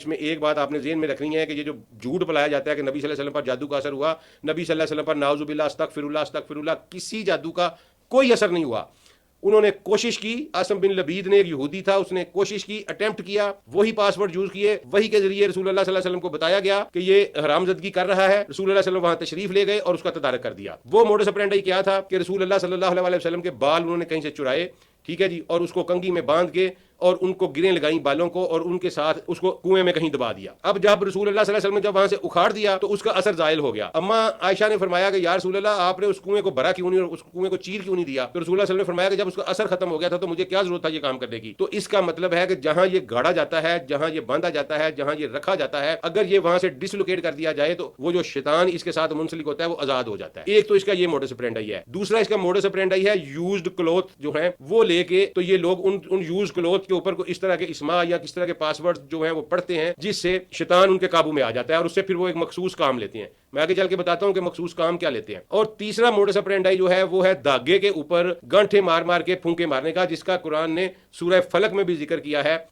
اس میں ایک بات آپ نے ذہن میں رکھنی ہے کہ یہ جو جھوٹ بلایا جاتا ہے کہ نبی صلی اللہ علیہ وسلم پر جادو کا اثر ہوا، نبی صلی اللہ علیہ وسلم پر نعوذ باللہ استغفر اللہ کسی جادو کا کوئی اثر نہیں ہوا۔ انہوں نے کوشش کی، عاصم بن لبید نے ایک یہودی تھا، اس نے کوشش کی، اٹیمپٹ کیا، وہی پاسورڈ یوز کیے، وہی کے ذریعے رسول اللہ صلی اللہ علیہ وسلم کو بتایا گیا کہ یہ حرام زدگی کر رہا ہے۔ رسول اللہ صلی اللہ علیہ وسلم وہاں تشریف لے گئے اور اس کا تدارک کر دیا۔ وہ موڈس اپرینڈی کیا تھا کہ رسول اللہ صلی اللہ علیہ وسلم کے بال انہوں نے کہیں سے چرائے، ٹھیک ہے جی، اور اس کو کنگھی میں باندھ کے اور ان کو گریں لگائیں بالوں کو اور ان کے ساتھ اس کو کنویں میں کہیں دبا دیا۔ اب جب رسول اللہ صلی اللہ علیہ وسلم نے جب وہاں سے اکھاڑ دیا تو اس کا اثر زائل ہو گیا۔ اما عائشہ نے فرمایا کہ یا رسول اللہ آپ نے اس کنویں کو بھرا کیوں نہیں اور اس کنویں کو چیر کیوں نہیں دیا؟ تو رسول اللہ صلی اللہ علیہ وسلم نے فرمایا کہ جب اس کا اثر ختم ہو گیا تھا تو مجھے کیا ضرورت تھا یہ کام کرنے کی۔ تو اس کا مطلب ہے کہ جہاں یہ گاڑا جاتا ہے، جہاں یہ باندھا جاتا ہے، جہاں یہ رکھا جاتا ہے، اگر یہ وہاں سے ڈسلوکیٹ کر دیا جائے تو وہ جو شیطان اس کے ساتھ منسلک ہوتا ہے وہ آزاد ہو جاتا ہے۔ ایک تو اس کا یہ موڈس اپرینڈی ہے۔ دوسرا اس کا موڈس اپرینڈی ہے یوزڈ کلوتھ جو ہیں وہ لے کے، تو یہ لوگ ان یوزڈ کلوتھ کے اوپر اس طرح کے اسما یا کس طرح کے پاسورڈ جو ہیں وہ پڑھتے ہیں جس سے شیطان ان کے قابو میں آ جاتا ہے اور اس سے پھر وہ ایک مخصوص کام لیتے ہیں۔ میں آگے چل کے بتاتا ہوں کہ مخصوص کام کیا لیتے ہیں۔ اور تیسرا موڈس اپرینڈی جو ہے وہ ہے دھاگے کے اوپر گانٹھے مار مار کے پھونکے مارنے کا، جس کا قرآن نے سورہ فلق میں بھی ذکر کیا ہے۔